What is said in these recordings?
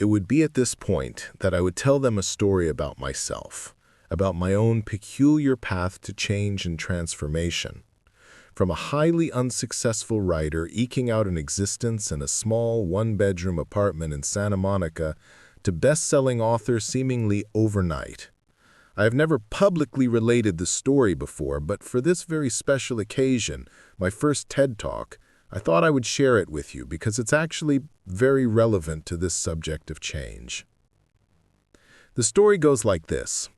It would be at this point that I would tell them a story about myself, about my own peculiar path to change and transformation. From a highly unsuccessful writer eking out an existence in a small one-bedroom apartment in Santa Monica to best-selling author seemingly overnight. I have never publicly related the story before, but for this very special occasion, my first TED Talk, I thought I would share it with you because it's actually very relevant to this subject of change. The story goes like this.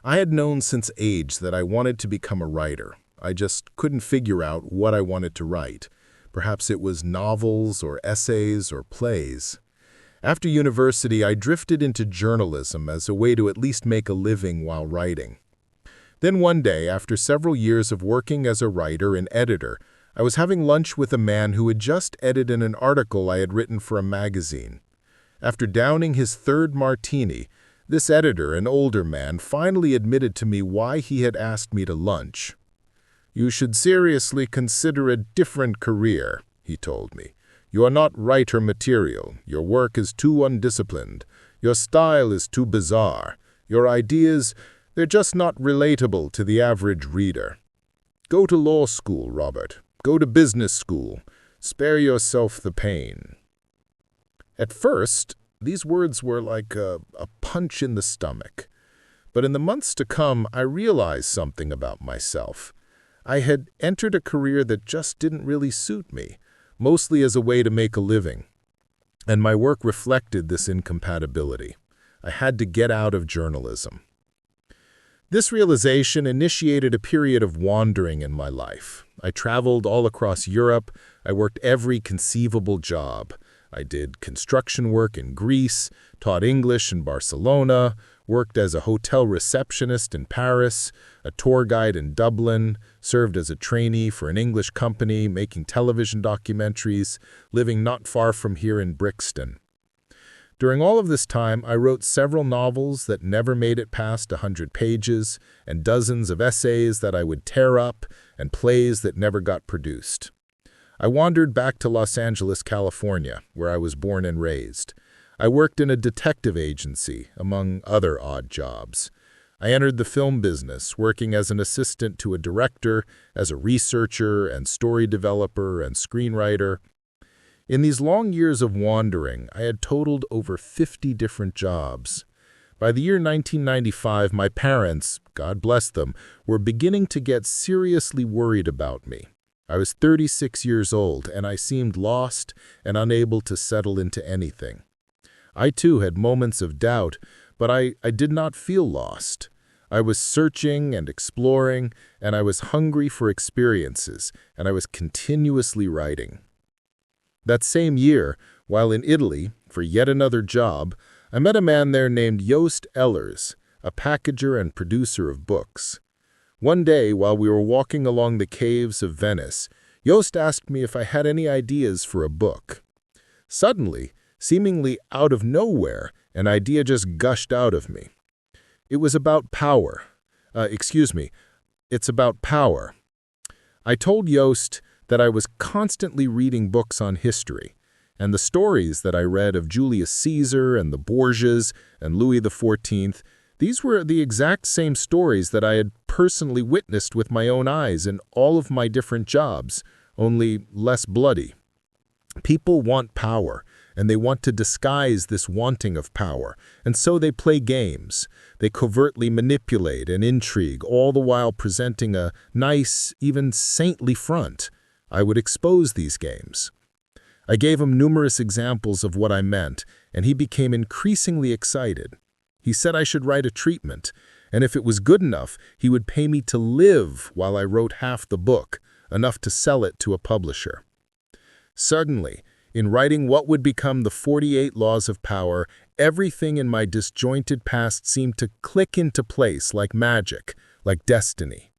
I had known since age that I wanted to become a writer. I just couldn't figure out what I wanted to write. Perhaps it was novels or essays or plays. After university, I drifted into journalism as a way to at least make a living while writing. Then one day, after several years of working as a writer and editor, I was having lunch with a man who had just edited an article I had written for a magazine. After downing his third martini, this editor, an older man, finally admitted to me why he had asked me to lunch. "You should seriously consider a different career," he told me. "You are not writer material. Your work is too undisciplined. Your style is too bizarre. Your ideas, they're just not relatable to the average reader. Go to law school, Robert. Go to business school. Spare yourself the pain." At first, these words were like a punch in the stomach. But in the months to come, I realized something about myself. I had entered a career that just didn't really suit me, mostly as a way to make a living. And my work reflected this incompatibility. I had to get out of journalism. This realization initiated a period of wandering in my life. I traveled all across Europe. I worked every conceivable job. I did construction work in Greece, taught English in Barcelona, worked as a hotel receptionist in Paris, a tour guide in Dublin, served as a trainee for an English company making television documentaries, living not far from here in Brixton. During all of this time, I wrote several novels that never made it past 100 pages, and dozens of essays that I would tear up, and plays that never got produced. I wandered back to Los Angeles, California, where I was born and raised. I worked in a detective agency, among other odd jobs. I entered the film business, working as an assistant to a director, as a researcher and story developer and screenwriter. In these long years of wandering, I had totaled over 50 different jobs. By the year 1995, my parents, God bless them, were beginning to get seriously worried about me. I was 36 years old, and I seemed lost and unable to settle into anything. I too had moments of doubt, but I did not feel lost. I was searching and exploring, and I was hungry for experiences, and I was continuously writing. That same year, while in Italy, for yet another job, I met a man there named Joost Ehlers, a packager and producer of books. One day, while we were walking along the caves of Venice, Joost asked me if I had any ideas for a book. Suddenly, seemingly out of nowhere, an idea just gushed out of me. It was about power. It's about power. I told Joost that I was constantly reading books on history, and the stories that I read of Julius Caesar and the Borgias and Louis XIV, these were the exact same stories that I had personally witnessed with my own eyes in all of my different jobs, only less bloody. People want power, and they want to disguise this wanting of power, and so they play games. They covertly manipulate and intrigue, all the while presenting a nice, even saintly front. I would expose these games. I gave him numerous examples of what I meant, and he became increasingly excited. He said I should write a treatment, and if it was good enough, he would pay me to live while I wrote half the book, enough to sell it to a publisher. Suddenly, in writing what would become the 48 Laws of Power, everything in my disjointed past seemed to click into place like magic, like destiny.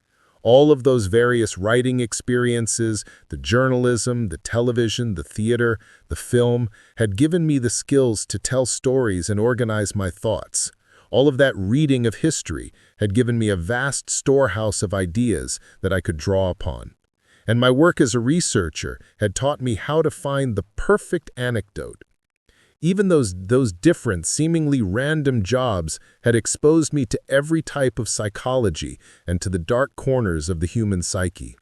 All of those various writing experiences, the journalism, the television, the theater, the film, had given me the skills to tell stories and organize my thoughts. All of that reading of history had given me a vast storehouse of ideas that I could draw upon. And my work as a researcher had taught me how to find the perfect anecdote. Even those different, seemingly random jobs had exposed me to every type of psychology and to the dark corners of the human psyche.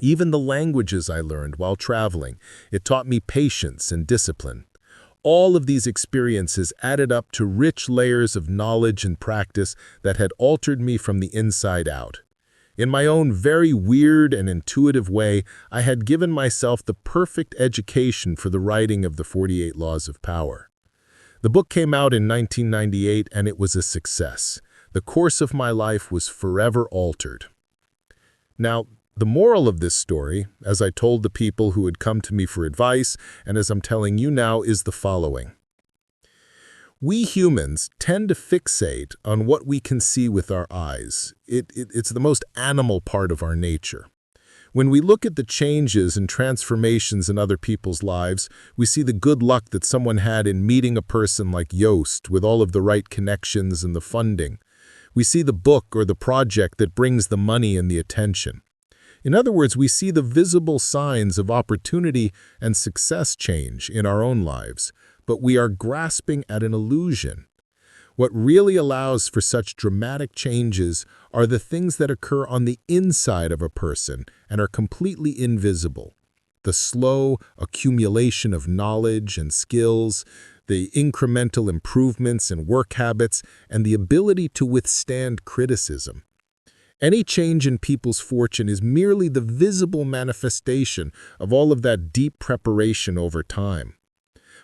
Even the languages I learned while traveling, it taught me patience and discipline. All of these experiences added up to rich layers of knowledge and practice that had altered me from the inside out. In my own very weird and intuitive way, I had given myself the perfect education for the writing of the 48 Laws of Power. The book came out in 1998 and it was a success. The course of my life was forever altered. Now, the moral of this story, as I told the people who had come to me for advice, and as I'm telling you now, is the following. We humans tend to fixate on what we can see with our eyes. It's the most animal part of our nature. When we look at the changes and transformations in other people's lives, we see the good luck that someone had in meeting a person like Yost with all of the right connections and the funding. We see the book or the project that brings the money and the attention. In other words, we see the visible signs of opportunity and success change in our own lives, but we are grasping at an illusion. What really allows for such dramatic changes are the things that occur on the inside of a person and are completely invisible. The slow accumulation of knowledge and skills, the incremental improvements in work habits, and the ability to withstand criticism. Any change in people's fortune is merely the visible manifestation of all of that deep preparation over time.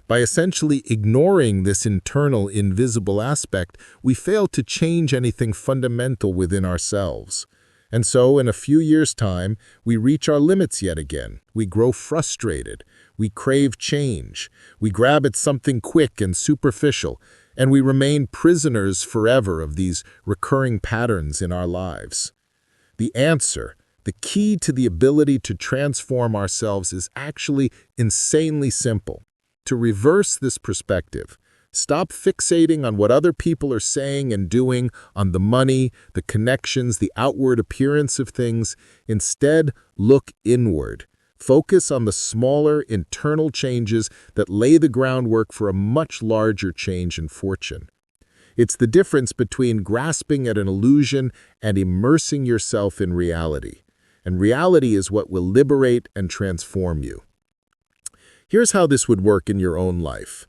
By essentially ignoring this internal, invisible aspect, we fail to change anything fundamental within ourselves. And so, in a few years' time, we reach our limits yet again. We grow frustrated. We crave change. We grab at something quick and superficial, and we remain prisoners forever of these recurring patterns in our lives. The answer, the key to the ability to transform ourselves, is actually insanely simple. To reverse this perspective, stop fixating on what other people are saying and doing, on the money, the connections, the outward appearance of things. Instead, look inward. Focus on the smaller internal changes that lay the groundwork for a much larger change in fortune. It's the difference between grasping at an illusion and immersing yourself in reality. And reality is what will liberate and transform you. Here's how this would work in your own life.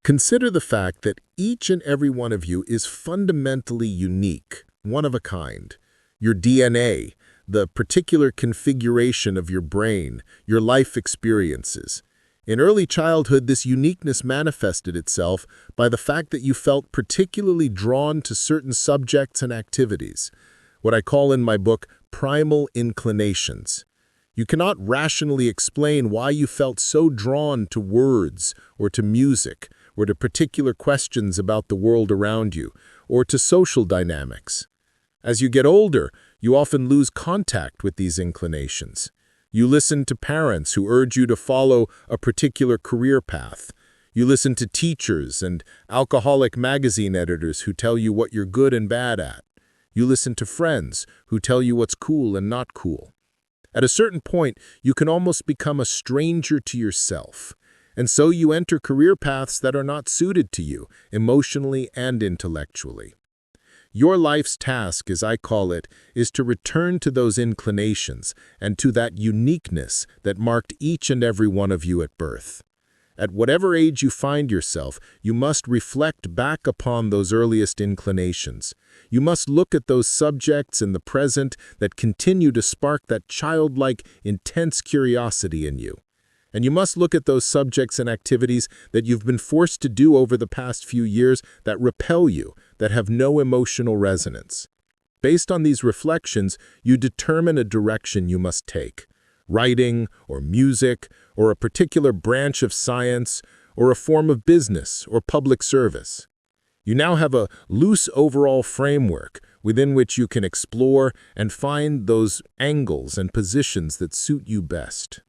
Consider the fact that each and every one of you is fundamentally unique, one of a kind. Your DNA, the particular configuration of your brain, your life experiences. In early childhood, this uniqueness manifested itself by the fact that you felt particularly drawn to certain subjects and activities, what I call in my book primal inclinations. You cannot rationally explain why you felt so drawn to words or to music or to particular questions about the world around you or to social dynamics. As you get older, you often lose contact with these inclinations. You listen to parents who urge you to follow a particular career path. You listen to teachers and alcoholic magazine editors who tell you what you're good and bad at. You listen to friends who tell you what's cool and not cool. At a certain point, you can almost become a stranger to yourself, and so you enter career paths that are not suited to you, emotionally and intellectually. Your life's task, as I call it, is to return to those inclinations and to that uniqueness that marked each and every one of you at birth. At whatever age you find yourself, you must reflect back upon those earliest inclinations. You must look at those subjects in the present that continue to spark that childlike, intense curiosity in you. And you must look at those subjects and activities that you've been forced to do over the past few years that repel you, that have no emotional resonance. Based on these reflections, you determine a direction you must take. Writing, or music, or a particular branch of science, or a form of business or public service. You now have a loose overall framework within which you can explore and find those angles and positions that suit you best.